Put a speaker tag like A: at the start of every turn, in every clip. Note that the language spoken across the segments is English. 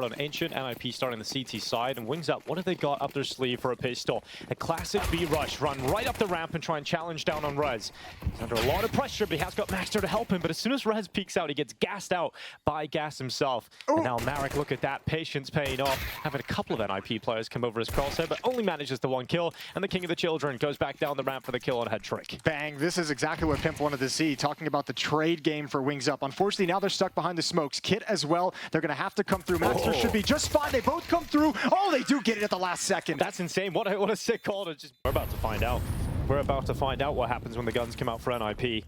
A: start on Ancient, NIP starting the CT side, and Wings Up, what have they got up their sleeve for a pistol? A classic B-rush, run right up the ramp and try and challenge down on Rez. He's under a lot of pressure, but he has got Maxter to help him, but as soon as Rez peeks out, he gets gassed out by Gas himself.
B: Ooh.
A: And now Marek, look at that, patience paying off, having a couple of NIP players come over his crosshair, but only manages the one kill, and the King of the Children goes back down the ramp for the kill on Headtrick.
B: Bang, this is exactly what Pimp wanted to see, talking about the trade game for Wings Up. Unfortunately, now they're stuck behind the smokes. Kit as well, they're going to have to come through. Maxter should be just fine. They both come through. Oh, they do get it at the last second.
A: That's insane. What a sick call to just... We're about to find out. We're about to find out what happens when the guns come out for NIP.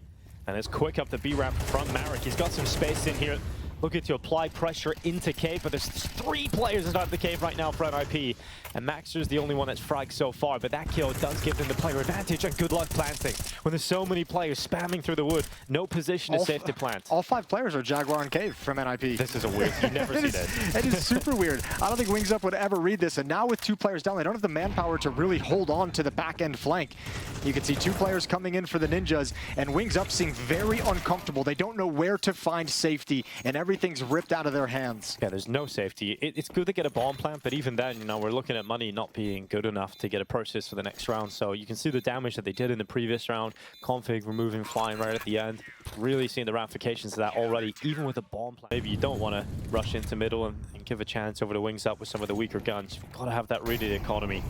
A: And it's quick up the B ramp from Marek. He's got some space in here. Looking to apply pressure into cave, but there's 3 players inside the cave right now for NIP. And Maxter's the only one that's fragged so far, but that kill does give them the player advantage, and good luck planting. When there's so many players spamming through the wood, no position is safe to plant.
B: All 5 players are Jaguar and Cave from NIP.
A: This is a weird, you never see that.
B: It is super weird. I don't think Wings Up would ever read this, and now with 2 players down, they don't have the manpower to really hold on to the back end flank. You can see 2 players coming in for the Ninjas, and Wings Up seem very uncomfortable. They don't know where to find safety, and everything's ripped out of their hands.
A: Yeah, there's no safety. It's good to get a bomb plant, but even then, you know, we're looking at money not being good enough to get a purchase for the next round. So you can see the damage that they did in the previous round. Config removing flying right at the end. Really seeing the ramifications of that already, even with a bomb plant. Maybe you don't want to rush into middle and give a chance over the Wings Up with some of the weaker guns. You've got to have that ready economy.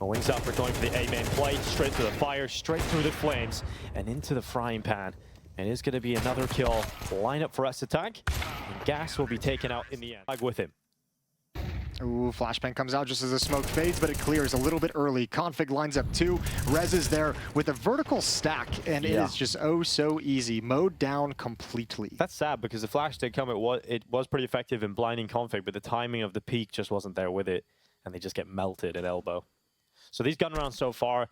A: Well, Wings Up are going for the A main play, straight through the fire, straight through the flames, and into the frying pan. And it's going to be another kill. Line up for us attack. And Gas will be taken out in the end. Flag with him.
B: Ooh, flashbang comes out just as the smoke fades, but it clears a little bit early. Config lines up 2. Rez is there with a vertical stack, and it is just oh so easy. Mowed down completely.
A: That's sad because the flash did come. It was pretty effective in blinding Config, but the timing of the peak just wasn't there with it, and they just get melted at elbow. So these gun rounds so far,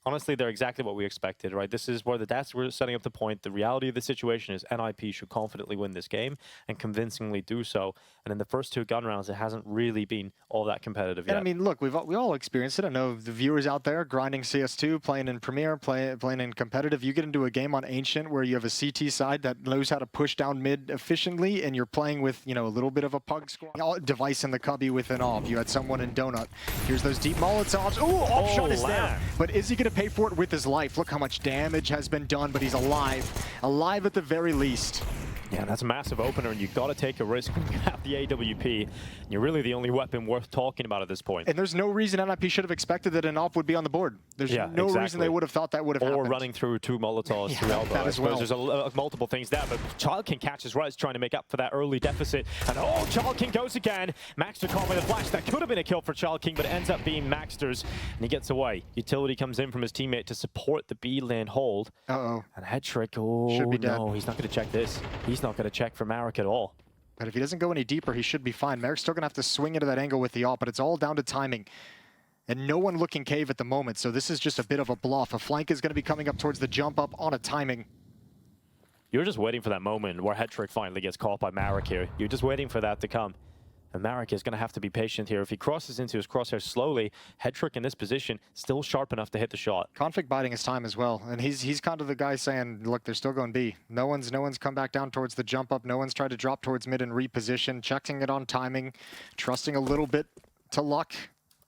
A: honestly, they're exactly what we expected, right? This is where that's we're setting up the point. The reality of the situation is NIP should confidently win this game and convincingly do so. And in the first 2 gun rounds, it hasn't really been all that competitive yet.
B: And I mean, look, we all experienced it. I know the viewers out there grinding CS2, playing in Premier, playing in competitive. You get into a game on Ancient where you have a CT side that knows how to push down mid efficiently, and you're playing with, you know, a little bit of a pug squad. Device in the cubby with an AWP. You had someone in Donut. Here's those deep Molotovs. Ooh, AWP shot is there. But is he going to pay for it with his life? Look how much damage has been done, but he's alive. Alive at the very least.
A: Yeah, that's a massive opener, and you've got to take a risk when you have the AWP. You're really the only weapon worth talking about at this point.
B: And there's no reason NIP should have expected that an AWP would be on the board. There's no reason they would have thought that would have happened.
A: Or running through 2 Molotovs through elbow.
B: That as well.
A: There's multiple things there, but Child King catches Rez trying to make up for that early deficit. And oh, Child King goes again. Maxter caught with a flash. That could have been a kill for Child King, but it ends up being Maxter's, and he gets away. Utility comes in from his teammate to support the B lane hold.
B: Uh-oh.
A: And Headtrick, oh
B: should be dead.
A: No, he's not going to check this. He's not going to check for Marek at all.
B: But if he doesn't go any deeper, he should be fine. Marek's still going to have to swing into that angle with the AWP, but it's all down to timing. And no one looking cave at the moment, so this is just a bit of a bluff. A flank is going to be coming up towards the jump up on a timing.
A: You're just waiting for that moment where Headtrick finally gets caught by Marek here. You're just waiting for that to come. And Marek is going to have to be patient here. If he crosses into his crosshair slowly, Headtrick in this position, still sharp enough to hit the shot.
B: Config biding his time as well. And he's kind of the guy saying, look, they're still going B. No one's come back down towards the jump up. No one's tried to drop towards mid and reposition, checking it on timing, trusting a little bit to luck.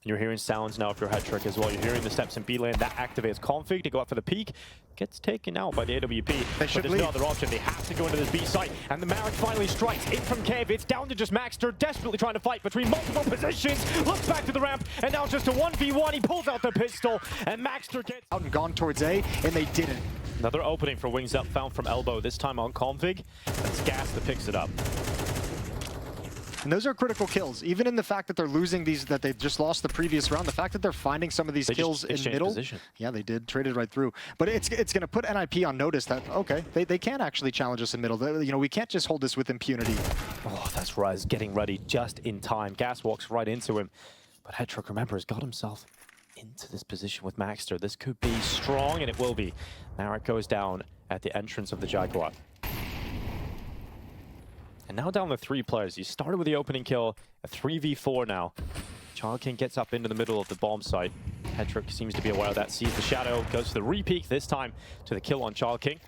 A: And you're hearing sounds now of your Headtrick as well. You're hearing the steps in B lane. That activates Config to go up for the peak. Gets taken out by the AWP. But there's no other option. They have to go into this B site. And the Marek finally strikes in from cave. It's down to just Maxter, desperately trying to fight between multiple positions. Looks back to the ramp, and now just a 1v1. He pulls out the pistol, and Maxter gets
B: out and gone towards A, and they didn't.
A: Another opening for Wings Up found from elbow, this time on Config. That's Gas that picks it up.
B: And those are critical kills. Even in the fact that they're losing these, that they just lost the previous round, the fact that they're finding some of these kills in middle. Position. Yeah, they did. Traded right through. But it's going to put NIP on notice that, okay, they can actually challenge us in middle. You know, we can't just hold this with impunity.
A: Oh, that's Rez getting ready just in time. Gas walks right into him. But Headtrick, remember, has got himself into this position with Maxter. This could be strong, and it will be. Marek goes down at the entrance of the Jaguar. And now down to 3 players. You started with the opening kill, a 3v4 now. Child King gets up into the middle of the bomb site. Headtrick seems to be aware of that, sees the shadow, goes to the re-peek, this time to the kill on Child King.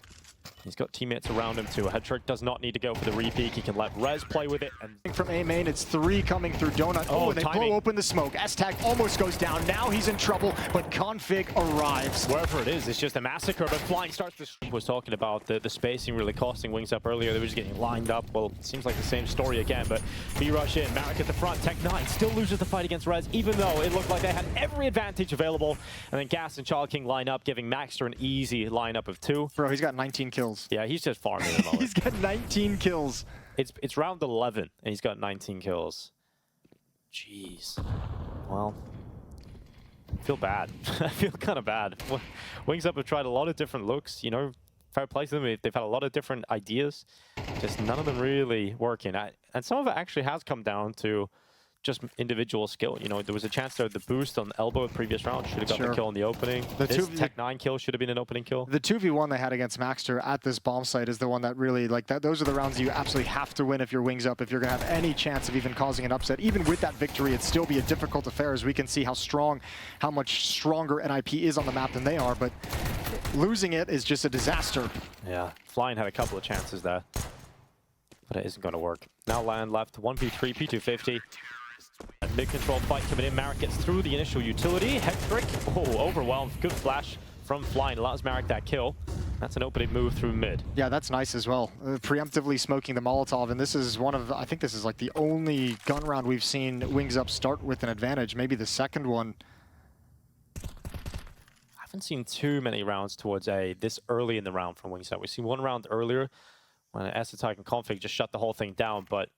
A: He's got teammates around him too. Headtrick does not need to go for the repeat. He can let Rez play with it. And
B: from A main, it's 3 coming through Donut. Oh, and they blow open the smoke. S-Tag almost goes down. Now he's in trouble, but Config arrives.
A: Wherever it is, it's just a massacre, but Flying starts to... was talking about the spacing really costing Wings Up earlier. They were just getting lined up. Well, it seems like the same story again, but B-Rush in. Marek at the front. Tech9 still loses the fight against Rez, even though it looked like they had every advantage available. And then Gas and Child King line up, giving Maxter an easy lineup of 2.
B: Bro, he's got 19 kills.
A: Yeah, he's just farming at the moment.
B: He's got 19 kills.
A: It's round 11, and he's got 19 kills. Jeez. Well, I feel bad. I feel kind of bad. Wings Up have tried a lot of different looks, you know, fair play to them. They've had a lot of different ideas, just none of them really working. And some of it actually has come down to just individual skill. You know, there was a chance there, the boost on Elbow the previous round should have got the kill in the opening. This Tech9 kill should have been an opening kill.
B: The 2v1 they had against Maxter at this bomb site is the one that really, like, those are the rounds you absolutely have to win if you're Wings Up, if you're going to have any chance of even causing an upset. Even with that victory, it'd still be a difficult affair, as we can see how much stronger NIP is on the map than they are, but losing it is just a disaster.
A: Yeah, Flying had a couple of chances there, but it isn't going to work. Now Land left, 1v3, P250. Mid-control fight coming in. Marek gets through the initial utility. Headtrick, overwhelmed. Good flash from Flying. Allows Marek that kill. That's an opening move through mid. Yeah,
B: that's nice as well. Preemptively smoking the Molotov, and this is one of, I think this is like the only gun round we've seen Wings Up start with an advantage. Maybe the second one.
A: I haven't seen too many rounds towards A this early in the round from Wings Up. We've seen one round earlier when S-Attack and Config just shut the whole thing down, but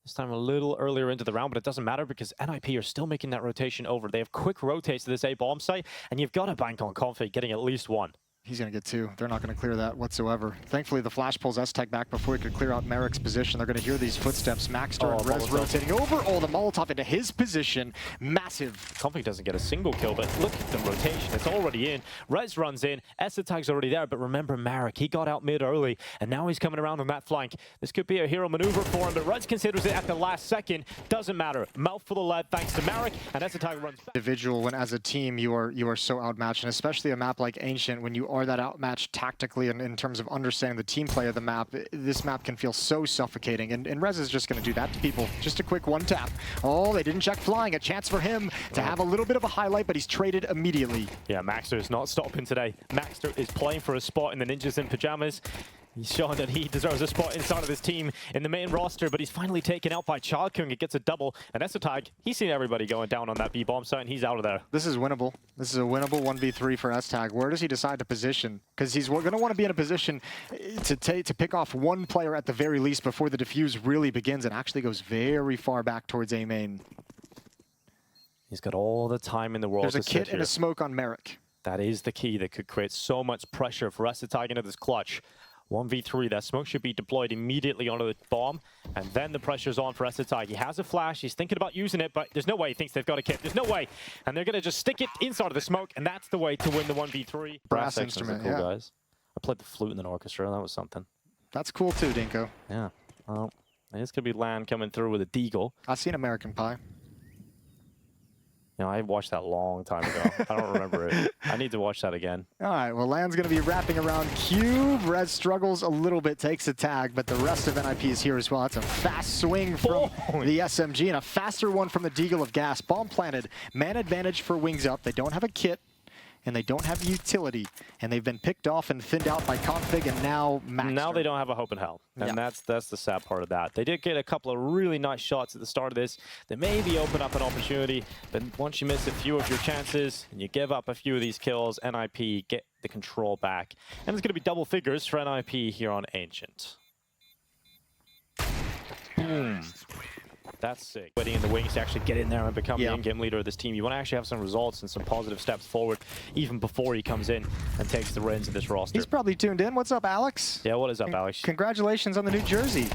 A: this time a little earlier into the round, but it doesn't matter because NIP are still making that rotation over. They have quick rotates to this A bomb site, and you've got to bank on Config getting at least 1.
B: He's going to get 2. They're not going to clear that whatsoever. Thankfully, the flash pulls S-Tech back before he could clear out Marek's position. They're going to hear these footsteps. Maxter and Rez rotating over. Oh, the Molotov into his position. Massive.
A: Config doesn't get a single kill, but look at the rotation. It's already in. Rez runs in. S-Attack's already there, but remember Marek. He got out mid early, and now he's coming around on that flank. This could be a hero maneuver for him, but Rez considers it at the last second. Doesn't matter. Mouthful of lead thanks to Marek, and S-Attack runs back.
B: Individual, when as a team you are so outmatched, and especially a map like Ancient, when you are that outmatched tactically and in terms of understanding the team play of the map, this map can feel so suffocating, and Rez is just going to do that to people. Just a quick one tap. Oh, they didn't check Flying. A chance for him to have a little bit of a highlight, but he's traded immediately.
A: Yeah, Maxter is not stopping today. Maxter is playing for a spot in the Ninjas in Pajamas. He's shown that he deserves a spot inside of this team in the main roster, but he's finally taken out by Child King. It gets a double, and S-Attack, he's seen everybody going down on that B-bomb site, and he's out of there.
B: This is winnable. This is a winnable 1v3 for S-Tag. Where does he decide to position? Because he's going to want to be in a position to pick off one player at the very least before the defuse really begins, and actually goes very far back towards A main.
A: He's got all the time in the world.
B: There's a kit and a smoke on Marek.
A: That is the key that could create so much pressure for S-Attack into this clutch. 1v3, that smoke should be deployed immediately onto the bomb, and then the pressure's on for S-Attack. He has a flash, he's thinking about using it, but there's no way he thinks they've got a kit. There's no way. And they're going to just stick it inside of the smoke, and that's the way to win the 1v3.
B: Brass instrument,
A: cool, guys. I played the flute in an orchestra, that was something.
B: That's cool too, Dinko.
A: Yeah, well, it's going to be Land coming through with a deagle.
B: I've seen American Pie.
A: You know, I watched that a long time ago. I don't remember it. I need to watch that again. All
B: right, well, Land's going to be wrapping around Cube. Rez struggles a little bit, takes a tag, but the rest of NIP is here as well. That's a fast swing from the SMG and a faster one from the Deagle of Gas. Bomb planted, man advantage for Wings Up. They don't have a kit, and they don't have utility, and they've been picked off and thinned out by Config, and now Maxter.
A: Now they don't have a hope in hell, and that's the sad part of that. They did get a couple of really nice shots at the start of this that maybe open up an opportunity, but once you miss a few of your chances and you give up a few of these kills, NIP get the control back, and it's going to be double figures for NIP here on Ancient. Boom. That's sick. Waiting in the wings to actually get in there and become the in-game leader of this team. You want to actually have some results and some positive steps forward even before he comes in and takes the reins of this roster.
B: He's probably tuned in. What's up, Alex?
A: Yeah, what is up, Alex?
B: Congratulations on the new jersey.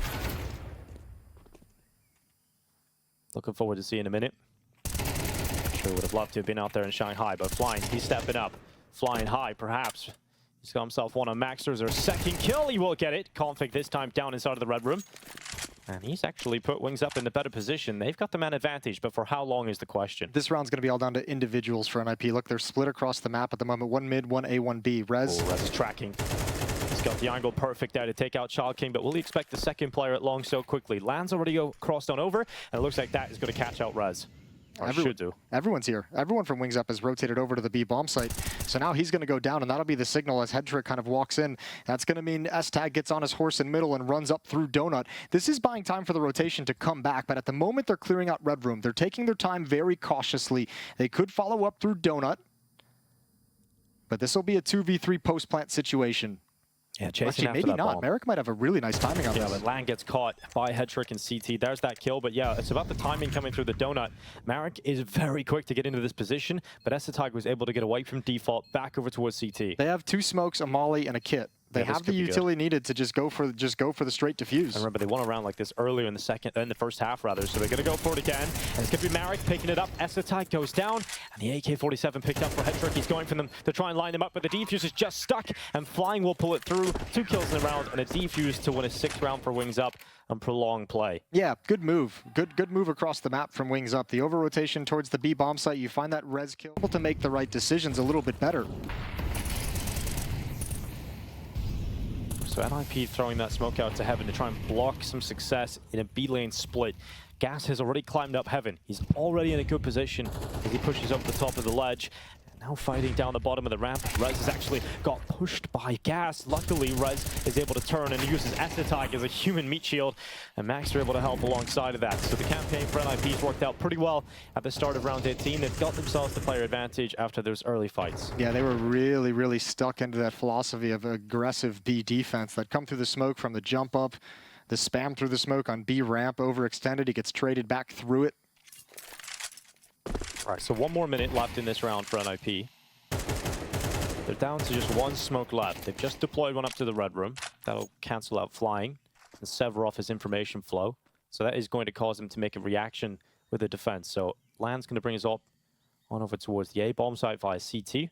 A: Looking forward to seeing him in it. Sure would have loved to have been out there in Shanghai, but Flying, he's stepping up. Flying high, perhaps. He's got himself one on Maxter's or second kill. He will get it. Config this time down inside of the red room. And he's actually put Wings Up in the better position. They've got the man advantage, but for how long is the question?
B: This round's going to be all down to individuals for NIP. Look, they're split across the map at the moment. One mid, one A, one B. Rez.
A: Rez is tracking. He's got the angle perfect there to take out Child King, but will he expect the second player at long so quickly? Land's already crossed on over, and it looks like that is going to catch out Rez. Or should do.
B: Everyone's here. Everyone from Wings Up has rotated over to the B bomb site. So now he's going to go down, and that'll be the signal as Headtrick kind of walks in. That's going to mean S-Tag gets on his horse in middle and runs up through Donut. This is buying time for the rotation to come back, but at the moment they're clearing out Red Room. They're taking their time very cautiously. They could follow up through Donut, but this will be a 2v3 post-plant situation.
A: Yeah, chasing after
B: maybe
A: that
B: not.
A: bomb.
B: Merrick might have a really nice timing on this.
A: Yeah, but Land gets caught by Headtrick and CT. There's that kill, but yeah, it's about the timing coming through the donut. Marek is very quick to get into this position, but S-Tag was able to get away from default back over towards CT.
B: They have 2 smokes, a molly, and a kit. They have the utility needed to just go for the straight defuse.
A: I remember they won a round like this earlier in the first half rather, so they're gonna go for it again. And it's gonna be Marek picking it up. S-Tag goes down, and the AK-47 picked up for Headtrick. He's going for them to try and line them up, but the defuse is just stuck, and Flying will pull it through. 2 kills in the round, and a defuse to win a 6th round for Wings Up and prolonged play.
B: Yeah, good move. Good move across the map from Wings Up. The over rotation towards the B bomb site. You find that res kill able to make the right decisions a little bit better.
A: So NIP throwing that smoke out to Heaven to try and block some success in a B lane split. Gas has already climbed up Heaven. He's already in a good position as he pushes up the top of the ledge. Now fighting down the bottom of the ramp. Rez has actually got pushed by Gas. Luckily, Rez is able to turn and uses S-Tag as a human meat shield. And Max are able to help alongside of that. So the campaign for NIP's worked out pretty well at the start of round 18. They've got themselves the player advantage after those early fights.
B: Yeah, they were really, really stuck into that philosophy of aggressive B defense that come through the smoke from the jump up. The spam through the smoke on B ramp overextended. He gets traded back through it.
A: All right, so 1 more minute left in this round for NIP. They're down to just 1 smoke left. They've just deployed one up to the Red Room. That'll cancel out Flying and sever off his information flow. So that is going to cause him to make a reaction with the defense. So Land's going to bring his op on over towards the A bomb site via CT.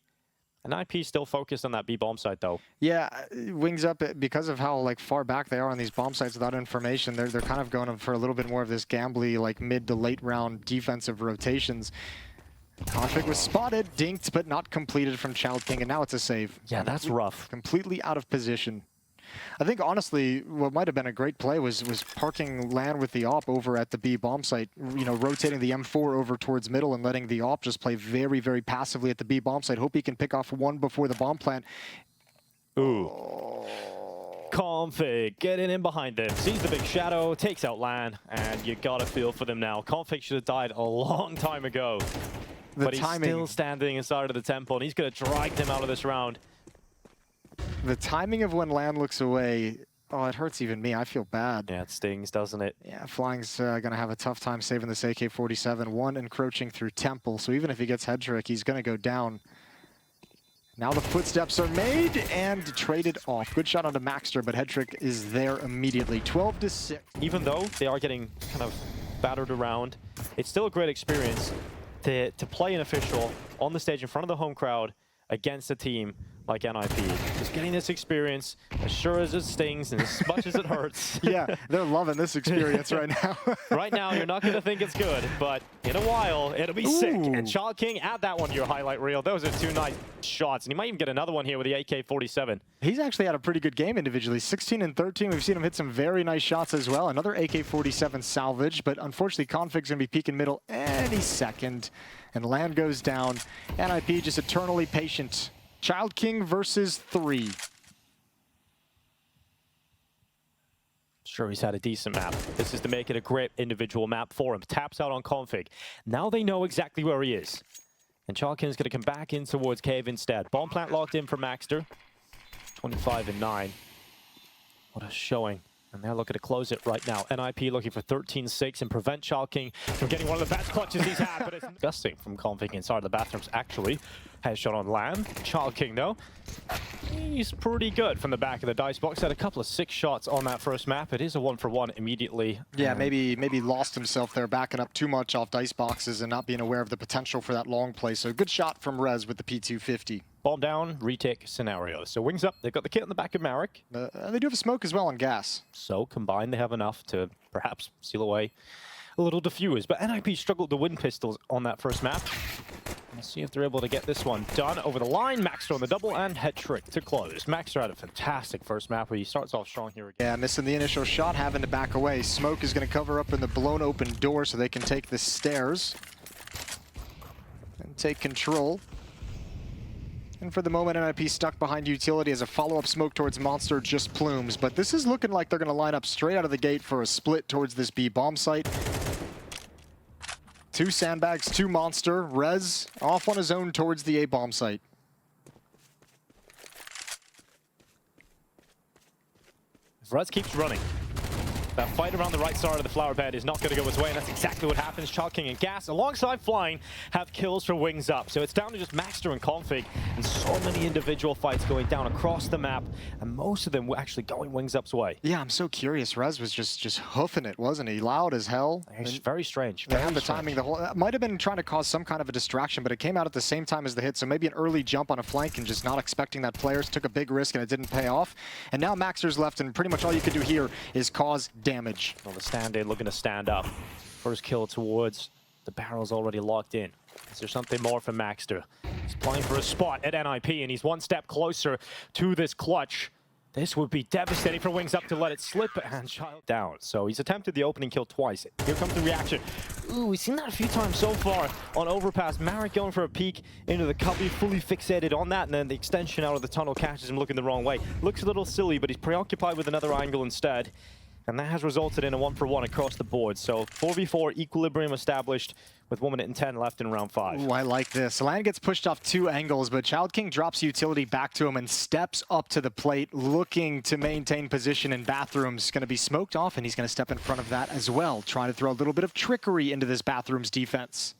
A: And IP still focused on that B bomb site though.
B: Yeah, Wings Up, because of how far back they are on these bomb sites without information, they're kind of going for a little bit more of this gambly mid to late round defensive rotations. Config was spotted, dinked, but not completed from Child King, and now it's a save.
A: Yeah, that's rough.
B: Completely out of position. I think, honestly, what might have been a great play was parking Land with the op over at the B bomb site, rotating the M4 over towards middle and letting the op just play very, very passively at the B bomb site. Hope he can pick off 1 before the bomb plant.
A: Ooh. Config getting in behind them, sees the big shadow, takes out Land, and you gotta feel for them now. Config should have died a long time ago. But he's still standing inside of the temple, and he's going to drag them out of this round.
B: The timing of when Land looks away, oh, it hurts even me. I feel bad.
A: Yeah, it stings, doesn't it?
B: Yeah, Flying's going to have a tough time saving this AK-47. 1 encroaching through temple, so even if he gets head trick, he's going to go down. Now the footsteps are made and traded off. Good shot onto Maxter, but head trick is there immediately. 12-6.
A: Even though they are getting kind of battered around, it's still a great experience to play an official on the stage in front of the home crowd against a team like NIP. Just getting this experience, as sure as it stings and as much as it hurts.
B: Yeah, they're loving this experience right now.
A: Right now, you're not going to think it's good, but in a while, it'll be sick. And Child King, add that one to your highlight reel. Those are 2 nice shots, and he might even get another one here with the AK-47.
B: He's actually had a pretty good game individually. 16 and 13. We've seen him hit some very nice shots as well. Another AK-47 salvage, but unfortunately, Config's going to be peeking middle any second. And Land goes down. NIP just eternally patient. Child King versus 3.
A: Sure, he's had a decent map. This is to make it a great individual map for him. Taps out on Config. Now they know exactly where he is. And Child King's going to come back in towards Cave instead. Bomb plant locked in for Maxter. 25 and 9. What a showing. And they're looking to close it right now. NIP looking for 13-6 and prevent Child King from getting one of the best clutches he's had. But it's disgusting from Config inside the bathrooms, actually. Headshot on Land. Child King, though, he's pretty good from the back of the dice box. Had a couple of 6 shots on that first map. It is a 1-for-1 immediately.
B: Yeah, maybe lost himself there, backing up too much off dice boxes and not being aware of the potential for that long play. So good shot from Rez with the P250.
A: Bomb down, retake scenario. So Wings Up, they've got the kit in the back of Marek.
B: They do have a smoke as well on Gas.
A: So combined, they have enough to perhaps seal away a little diffuse. But NIP struggled to win pistols on that first map. Let's see if they're able to get this one done over the line. Maxter on the double and head trick to close. Maxter had a fantastic first map where he starts off strong here again.
B: Yeah, missing the initial shot, having to back away. Smoke is going to cover up in the blown open door so they can take the stairs and take control. And for the moment, NIP stuck behind utility as a follow-up smoke towards Monster, just plumes. But this is looking like they're going to line up straight out of the gate for a split towards this B bomb site. 2 sandbags, 2 Monster. Rez off on his own towards the A bomb site.
A: Rez keeps running. That fight around the right side of the flower bed is not going to go his way, and that's exactly what happens. Child King and Gas, alongside Flying, have kills for Wings Up. So it's down to just Maxter and Config, and so many individual fights going down across the map, and most of them were actually going Wings Up's way.
B: Yeah, I'm so curious. Rez was just hoofing it, wasn't he? Loud as hell.
A: It's very strange.
B: They had the timing. The whole might have been trying to cause some kind of a distraction, but it came out at the same time as the hit. So maybe an early jump on a flank and just not expecting that players took a big risk and it didn't pay off. And now Maxter's left, and pretty much all you can do here is cause damage.
A: Well, the stand-in looking to stand up. First kill towards the barrel's already locked in. Is there something more from Maxter? He's playing for a spot at NIP, and he's one step closer to this clutch. This would be devastating for Wings Up to let it slip, and Child down. So he's attempted the opening kill twice. Here comes the reaction. Ooh, we've seen that a few times so far on Overpass. Marek going for a peek into the cubby, fully fixated on that, and then the extension out of the tunnel catches him looking the wrong way. Looks a little silly, but he's preoccupied with another angle instead. And that has resulted in a 1-for-1 across the board. So 4v4 equilibrium established with 1 minute and 10 left in round 5.
B: Ooh, I like this. Land gets pushed off 2 angles, but Child King drops utility back to him and steps up to the plate, looking to maintain position in bathrooms. Going to be smoked off, and he's going to step in front of that as well, trying to throw a little bit of trickery into this bathrooms defense.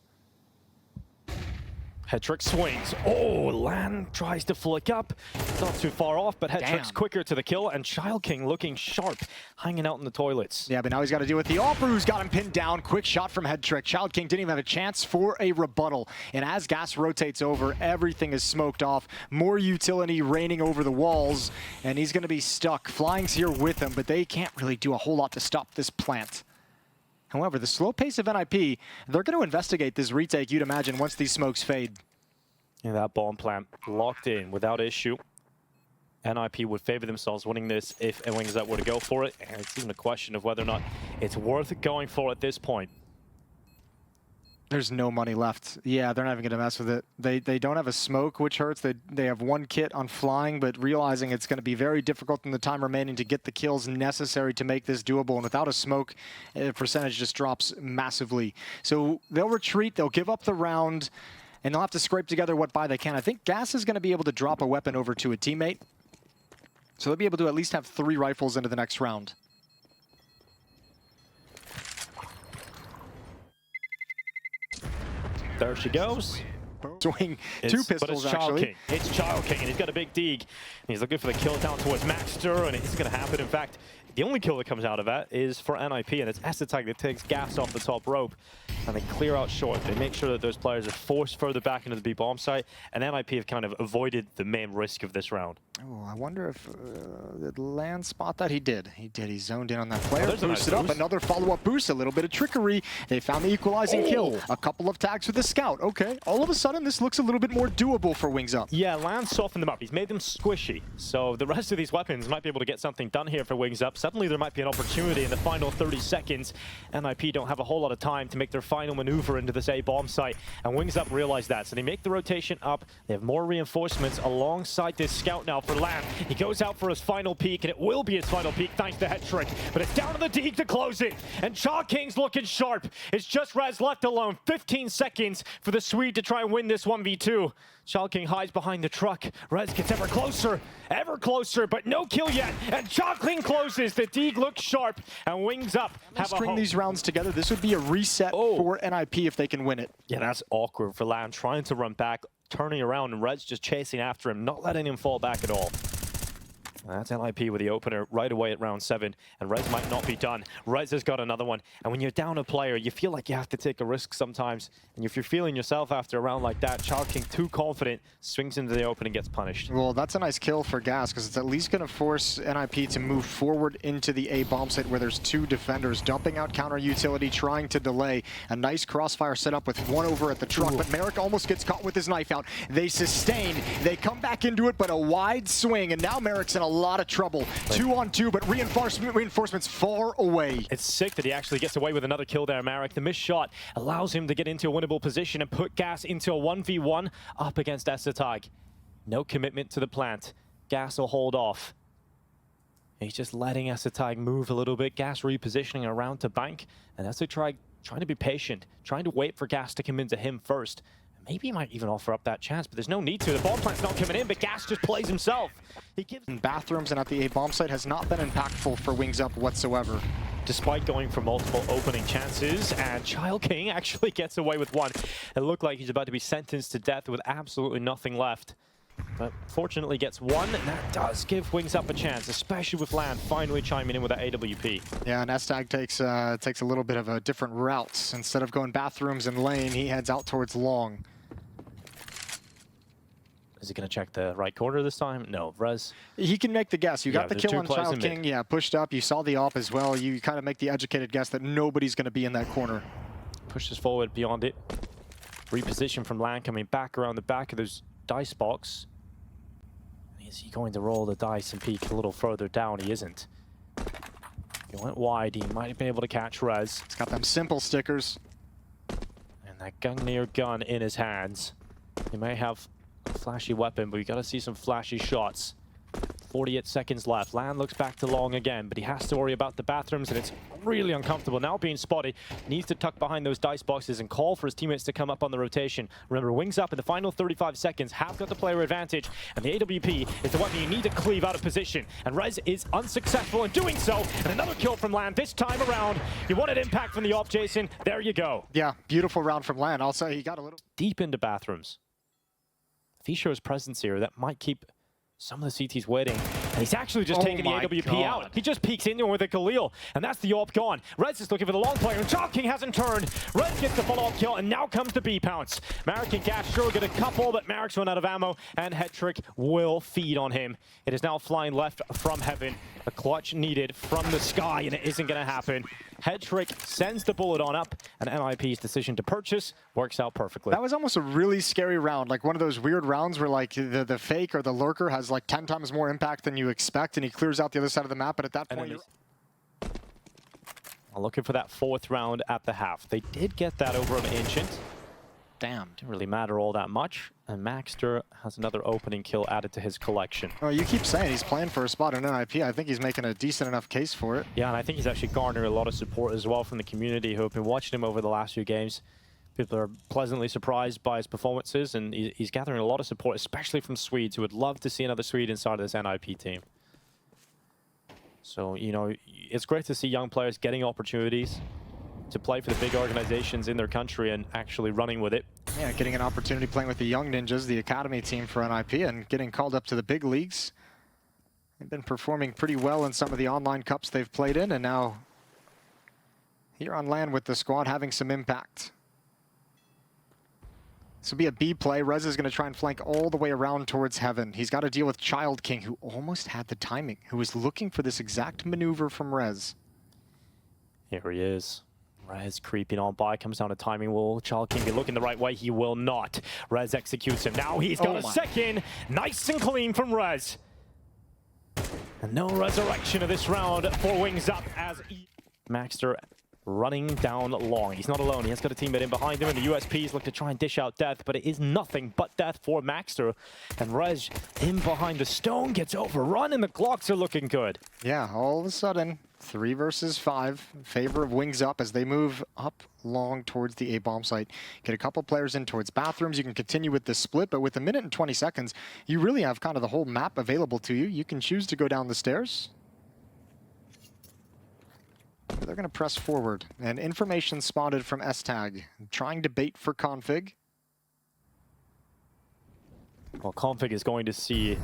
A: Head trick swings. Oh, Lan tries to flick up. Not too far off, but head trick's quicker to the kill, and Child King looking sharp, hanging out in the toilets.
B: Yeah, but now he's got to deal with the offer, who's got him pinned down. Quick shot from head trick. Child King didn't even have a chance for a rebuttal. And as gas rotates over, everything is smoked off. More utility raining over the walls, and he's going to be stuck. Flying's here with him, but they can't really do a whole lot to stop this plant. However, the slow pace of NIP, they're going to investigate this retake, you'd imagine, once these smokes fade.
A: Yeah, that bomb plant locked in without issue. NIP would favor themselves winning this if Wings Up were to go for it, and it's even a question of whether or not it's worth going for at this point.
B: There's no money left. Yeah, they're not even going to mess with it. They don't have a smoke, which hurts. They have 1 kit on Flying, but realizing it's going to be very difficult in the time remaining to get the kills necessary to make this doable. And without a smoke, percentage just drops massively. So they'll retreat. They'll give up the round, and they'll have to scrape together what buy they can. I think Gas is going to be able to drop a weapon over to a teammate. So they'll be able to at least have 3 rifles into the next round.
A: There she goes.
B: Swing 2 pistols,
A: but it's Child
B: actually.
A: King. It's Child King, and he's got a big dig. And he's looking for the kill down towards Maxter, and it's going to happen. In fact, the only kill that comes out of that is for NIP, and it's Estetag that takes Gas off the top rope, and they clear out short. They make sure that those players are forced further back into the B bomb site, and NIP have kind of avoided the main risk of this round.
B: Oh, I wonder if did Land spot that? He did. He did. He zoned in on that player.
A: Boosted
B: Boosted up. Another follow-up boost. A little bit of trickery. They found the equalizing kill. A couple of tags with the scout. Okay. All of a sudden, this looks a little bit more doable for Wings Up.
A: Yeah, Land softened them up. He's made them squishy. So the rest of these weapons might be able to get something done here for Wings Up. Suddenly, there might be an opportunity in the final 30 seconds. NIP don't have a whole lot of time to make their final maneuver into this A bomb site. And Wings Up realize that. So they make the rotation up. They have more reinforcements alongside this scout now for Land. He goes out for his final peek, and it will be his final peek thanks to head trick. But it's down to the Deke to close it. And Child King's looking sharp. It's just Rez left alone. 15 seconds for the Swede to try and win this 1v2. Child King hides behind the truck. Rez gets ever closer, but no kill yet. And Child King closes. The Deke looks sharp, and Wings Up have a
B: string these rounds together. This would be a reset for NIP if they can win it.
A: Yeah, that's awkward for Land trying to run back, turning around, and Rez just chasing after him, not letting him fall back at all. That's LIP with the opener right away at round 7, and Rez might not be done. Rez has got another one, and when you're down a player, you feel like you have to take a risk sometimes. And if you're feeling yourself after a round like that, Child King too confident, swings into the open and gets punished.
B: Well, that's a nice kill for Gas, because it's at least going to force NIP to move forward into the A bomb site where there's 2 defenders, dumping out counter utility, trying to delay. A nice crossfire set up with one over at the truck, but Merrick almost gets caught with his knife out. They sustain, they come back into it, but a wide swing, and now Merrick's in a lot of trouble. 2-on-2, but reinforcements far away.
A: It's sick that he actually gets away with another kill there, Marek. The missed shot allows him to get into a winnable position and put Gas into a 1v1 up against Esatag. No commitment to the plant. Gas will hold off. He's just letting Esatag move a little bit. Gas repositioning around to bank, and Esatag trying to be patient, trying to wait for Gas to come into him first. Maybe he might even offer up that chance, but there's no need to. The bomb plant's not coming in, but Gas just plays himself. He gives
B: In bathrooms and at the A bomb site has not been impactful for Wings Up whatsoever.
A: Despite going for multiple opening chances, and Child King actually gets away with one. It looked like he's about to be sentenced to death with absolutely nothing left. But fortunately gets one, and that does give Wings Up a chance, especially with Land finally chiming in with that AWP.
B: Yeah, and Estag takes a little bit of a different route. Instead of going bathrooms and lane, he heads out towards long.
A: Is he going to check the right corner this time? No, Rez.
B: He can make the guess. You got the kill on Child
A: King.
B: King. Yeah, pushed up. You saw the op as well. You kind of make the educated guess that nobody's going to be in that corner.
A: Pushes forward beyond it. Reposition from Land coming back around the back of those dice box. Is he going to roll the dice and peek a little further down? He isn't. He went wide. He might have been able to catch Rez.
B: He's got them simple stickers.
A: And that Gungnir gun in his hands. He may have a flashy weapon, but we got to see some flashy shots. 48 seconds left. Land looks back to long again, but he has to worry about the bathrooms, and it's really uncomfortable. Now being spotted, needs to tuck behind those dice boxes and call for his teammates to come up on the rotation. Remember, Wings Up in the final 35 seconds have got the player advantage, and the AWP is the weapon you need to cleave out of position. And Rez is unsuccessful in doing so, and another kill from Land this time around. You wanted impact from the op, Jason. There you go.
B: Yeah, beautiful round from Land. I'll say he got a little
A: deep into bathrooms. If he shows presence here, that might keep some of the CTs waiting, and he's actually just taking the AWP out. He just peeks into him with a Khalil, and that's the AWP gone. Rez is looking for the long player, and Child King hasn't turned. Rez gets the follow-up kill, and now comes the B pounce. Marek and Gas sure get a couple, but Marek's run out of ammo, and Hetrick will feed on him. It is now flying left from heaven. A clutch needed from the sky, and it isn't going to happen. Hetrick sends the bullet on up, and NIP's decision to purchase works out perfectly.
B: That was almost a really scary round, like one of those weird rounds where like the fake or the lurker has like 10 times more impact than you expect, and he clears out the other side of the map, but at that point you're
A: looking for that 4th round at the half. They did get that over an Ancient.
B: Damn.
A: Didn't really matter all that much. And Maxter has another opening kill added to his collection.
B: Oh, you keep saying he's playing for a spot in NIP. I think he's making a decent enough case for it.
A: Yeah, and I think he's actually garnered a lot of support as well from the community who have been watching him over the last few games. People are pleasantly surprised by his performances, and he's gathering a lot of support, especially from Swedes who would love to see another Swede inside of this NIP team. So, you know, it's great to see young players getting opportunities to play for the big organizations in their country and actually running with it.
B: Yeah, getting an opportunity playing with the Young Ninjas, the academy team for NIP, and getting called up to the big leagues. They've been performing pretty well in some of the online cups they've played in, and now here on Land with the squad having some impact. This will be a B play. Rez is going to try and flank all the way around towards heaven. He's got to deal with Child King, who almost had the timing, who was looking for this exact maneuver from Rez.
A: Here he is. Rez creeping on by, comes down a timing. Will Child King be looking the right way? He will not. Rez executes him. Now he's got a second. Nice and clean from Rez. And no resurrection of this round for Wings Up as Maxter running down long. He's not alone. He has got a teammate in behind him, and the USPs look to try and dish out death, but it is nothing but death for Maxter. And Rez in behind the stone gets overrun, and the Glocks are looking good.
B: Yeah, all of a sudden, 3 versus 5 in favor of Wings Up as they move up long towards the A-bomb site. Get a couple players in towards bathrooms. You can continue with this split, but with a minute and 20 seconds, you really have kind of the whole map available to you. You can choose to go down the stairs. They're going to press forward, and information spotted from S-Tag, trying to bait for Config.
A: Well, Config is going to see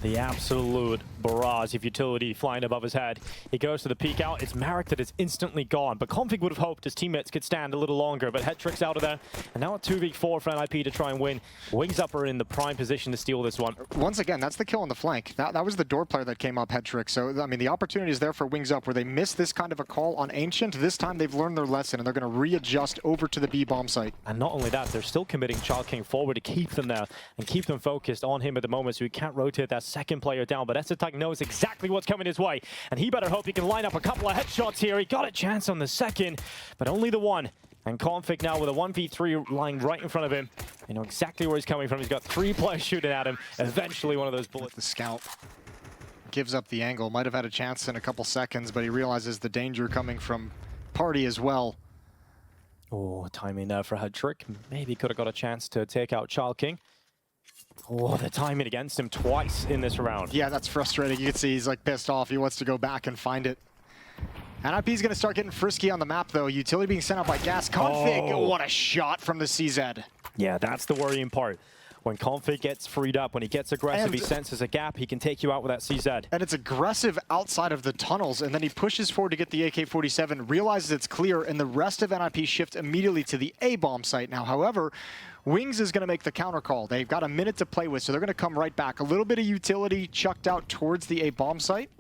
A: the absolute barrage of utility flying above his head. He goes to the peek out. It's Marek that is instantly gone, but Config would have hoped his teammates could stand a little longer, but Hetrick's out of there. And now a 2v4 for NIP to try and win. Wings Up are in the prime position to steal this one.
B: Once again, that's the kill on the flank. That was the door player that came up, Hetrick. So, I mean, the opportunity is there for Wings Up where they missed this kind of a call on Ancient. This time they've learned their lesson and they're going to readjust over to the B bomb site.
A: And not only that, they're still committing Child King forward to keep them there and keep them focused on him at the moment so he can't rotate that second player down. But Esetag knows exactly what's coming his way, and he better hope he can line up a couple of headshots here. He got a chance on the second, but only the one. And Config now with a 1v3 lying right in front of him. You know exactly where he's coming from. He's got 3 players shooting at him. Eventually one of those bullets.
B: The scout gives up the angle. Might have had a chance in a couple seconds, but he realizes the danger coming from Party as well.
A: Oh, timing there for Hetrick. Maybe could have got a chance to take out Child King. Oh, the timing against him twice in this round.
B: Yeah, that's frustrating. You can see he's like pissed off. He wants to go back and find it. NIP's going to start getting frisky on the map, though. Utility being sent out by Gas. Config, what a shot from the CZ.
A: Yeah, that's the worrying part. When Config gets freed up, when he gets aggressive, he senses a gap, he can take you out with that CZ.
B: And it's aggressive outside of the tunnels, and then he pushes forward to get the AK-47, realizes it's clear, and the rest of NIP shift immediately to the A-bomb site now. However, Wings is going to make the counter call. They've got a minute to play with, so they're going to come right back. A little bit of utility chucked out towards the A-bomb site.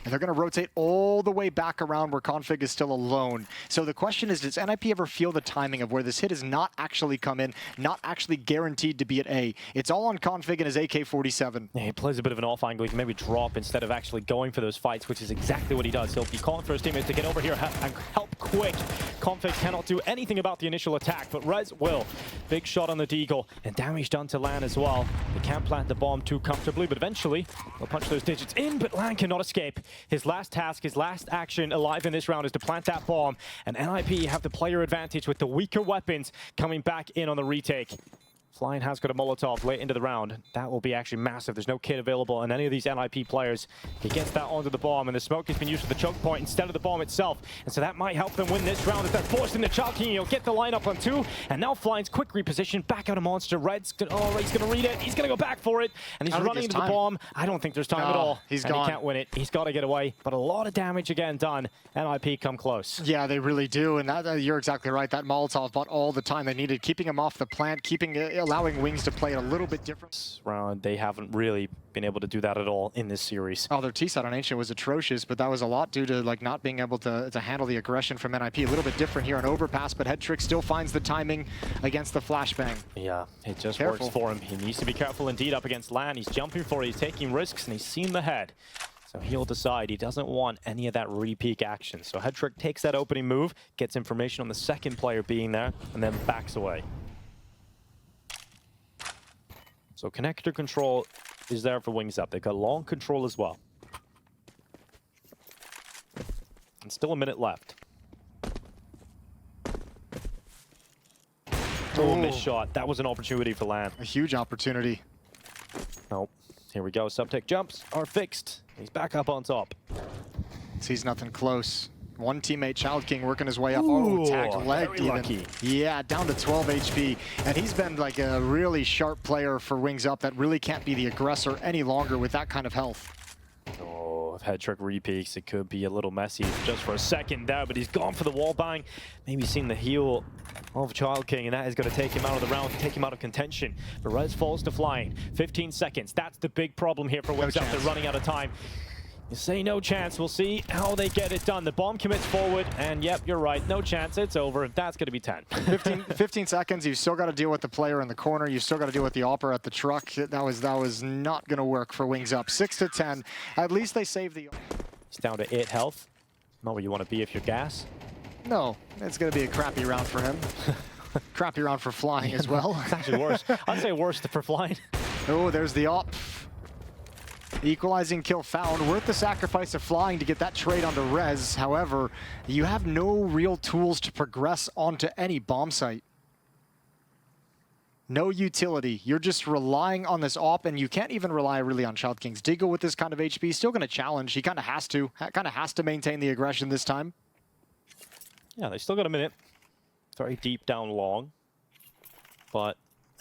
B: And they're going to rotate all the way back around where Config is still alone. So the question is, does NIP ever feel the timing of where this hit is not actually come in, not actually guaranteed to be at A? It's all on Config and his AK-47.
A: Yeah, he plays a bit of an off angle. He can maybe drop instead of actually going for those fights, which is exactly what he does. He'll be calling for his teammates to get over here and help quick. Config cannot do anything about the initial attack, but Rez will. Big shot on the Deagle, and damage done to Lan as well. They can't plant the bomb too comfortably, but eventually they'll punch those digits in, but Lan cannot escape. His last task, his last action alive in this round is to plant that bomb, and NIP have the player advantage with the weaker weapons coming back in on the retake. Flying has got a Molotov late into the round. That will be actually massive. There's no kit available on any of these NIP players. He gets that onto the bomb, and the smoke has been used for the choke point instead of the bomb itself. And so that might help them win this round as they're forced into Child King. He'll get the lineup on 2, and now Flying's quick reposition back out of Monster. Red's gonna read it. He's gonna go back for it, and he's running into the bomb. I don't think there's time at all.
B: He's
A: gone.
B: He
A: can't win it. He's got to get away, but a lot of damage again done. NIP come close.
B: Yeah, they really do, and you're exactly right. That Molotov bought all the time they needed, keeping him off the plant, allowing Wings to play it a little bit different.
A: Round, they haven't really been able to do that at all in this series.
B: Oh, their T-side on Ancient was atrocious, but that was a lot due to like not being able to handle the aggression from NIP. A little bit different here on Overpass, but Hetrick still finds the timing against the flashbang.
A: Yeah, it just works for him. He needs to be careful indeed up against Lan. He's jumping for it, he's taking risks, and he's seen the head. So he'll decide he doesn't want any of that re-peek action. So Hetrick takes that opening move, gets information on the second player being there, and then backs away. So connector control is there for Wings Up. They've got long control as well. And still a minute left. Oh, missed shot. That was an opportunity for Lan.
B: A huge opportunity.
A: Nope. Here we go. Subtech jumps are fixed. He's back up on top.
B: Sees nothing close. One teammate, Child King, working his way up.
A: Ooh,
B: oh, tagged legged even.
A: Lucky.
B: Yeah, down to 12 HP. And he's been like a really sharp player for Wings Up that really can't be the aggressor any longer with that kind of health.
A: Oh, if Hetrick repeaks, it could be a little messy just for a second there, but he's gone for the wall bang. Maybe seen the heal of Child King, and that is going to take him out of the round, take him out of contention. But Rez falls to Flying. 15 seconds. That's the big problem here for Wings Up. They're running out of time. You say no chance. We'll see how they get it done. The bomb commits forward, and yep, you're right. No chance. It's over. That's going to be 10.
B: 15 seconds. You've still got to deal with the player in the corner. You've still got to deal with the opera at the truck. That was not going to work for Wings Up. 6 to 10. At least they saved the...
A: He's down to 8 health. Not where you want to be if you're gas.
B: No, it's going to be a crappy round for him. Crappy round for Flying as well.
A: It's actually worse. I'd say worse for Flying.
B: Oh, there's the op. Equalizing kill found, worth the sacrifice of Flying to get that trade onto Rez. However, you have no real tools to progress onto any bomb site. No utility. You're just relying on this op, and you can't even rely really on Child King's Deagle with this kind of HP. Still going to challenge. He kind of has to maintain the aggression this time.
A: Yeah, they still got a minute. Very deep down long. But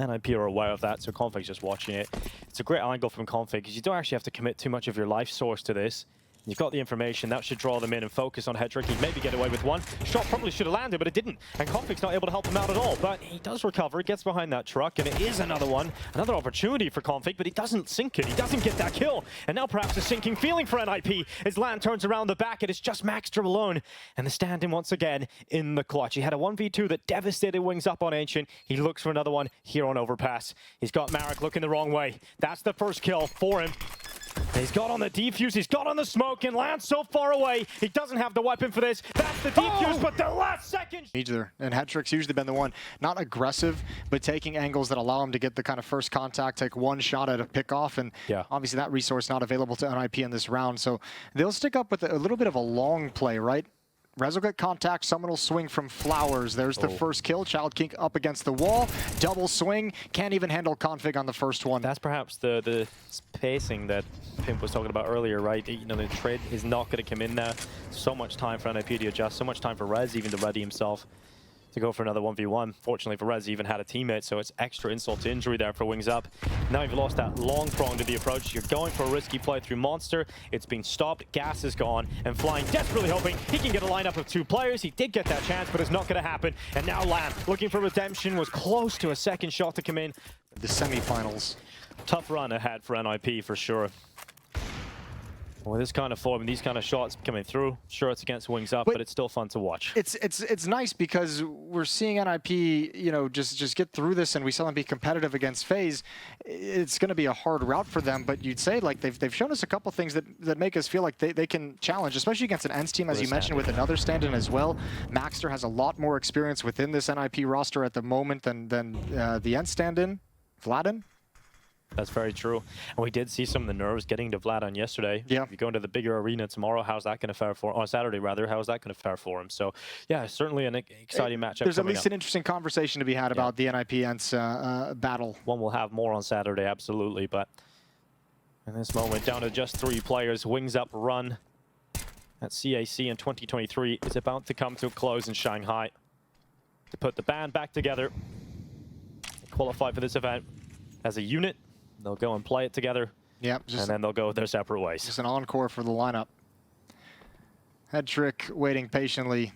A: NIP are aware of that, so Config's just watching it. It's a great angle from Config, because you don't actually have to commit too much of your life source to this. You've got the information, that should draw them in and focus on Hedrick. He'd maybe get away with one. Shot probably should have landed, but it didn't. And Config's not able to help him out at all. But he does recover, gets behind that truck, and it is another one. Another opportunity for Config, but he doesn't sink it. He doesn't get that kill. And now perhaps a sinking feeling for NIP as Lan turns around the back, and it's just Maxter alone. And the stand-in once again in the clutch. He had a 1v2 that devastated Wings up on Ancient. He looks for another one here on Overpass. He's got Marek looking the wrong way. That's the first kill for him. He's got on the defuse, he's got on the smoke, and Lan's so far away, he doesn't have the weapon for this. That's the defuse, but the last second...
B: Either. And Hedrick's usually been the one, not aggressive, but taking angles that allow him to get the kind of first contact, take one shot at a pick-off, and obviously that resource not available to NIP in this round. So they'll stick up with a little bit of a long play, right? Rez will get contact, someone will swing from Flowers. There's the first kill. Child King up against the wall. Double swing. Can't even handle Config on the first one.
A: That's perhaps the spacing that Pimp was talking about earlier, right? You know, the trade is not going to come in there. So much time for NIP to adjust. So much time for Rez even to ready himself to go for another 1v1. Fortunately for Rez, he even had a teammate, so it's extra insult to injury there for Wings Up. Now you've lost that long prong to the approach. You're going for a risky play through Monster. It's been stopped, gas is gone, and Flying desperately hoping he can get a lineup of 2 players. He did get that chance, but it's not going to happen. And now Lamb, looking for redemption, was close to a second shot to come in.
B: The semifinals.
A: Tough run ahead for NIP for sure. With this kind of form and these kind of shots coming through, sure it's against Wings Up, but it's still fun to watch.
B: It's nice because we're seeing NIP, you know, just get through this, and we saw them be competitive against FaZe. It's going to be a hard route for them, but you'd say like they've shown us a couple things that make us feel like they can challenge, especially against an ENCE team, as you mentioned, with another stand-in as well. Maxter has a lot more experience within this NIP roster at the moment than the ENCE stand-in, Vladin.
A: That's very true. And we did see some of the nerves getting to Vlad on yesterday.
B: Yeah.
A: If you go into the bigger arena tomorrow, how's that going to fare for on Saturday rather? How's that going to fare for him? So yeah, certainly an exciting matchup.
B: There's at least an interesting conversation to be had about the NIP ENCE battle.
A: One we'll have more on Saturday, absolutely. But in this moment, down to just 3 players. Wings Up run at CAC in 2023 is about to come to a close in Shanghai. To put the band back together, qualify for this event as a unit. They'll go and play it together, and then they'll go their separate ways.
B: Just an encore for the lineup. Hedrick waiting patiently.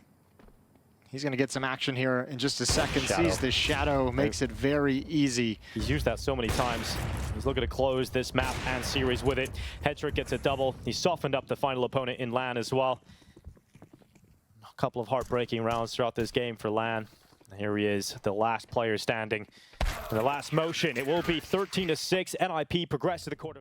B: He's going to get some action here in just a second. Sees the shadow, makes it very easy.
A: He's used that so many times. He's looking to close this map and series with it. Hedrick gets a double. He softened up the final opponent in LAN as well. A couple of heartbreaking rounds throughout this game for LAN. Here he is, the last player standing. In the last motion, it will be 13-6. NIP progress to the quarter.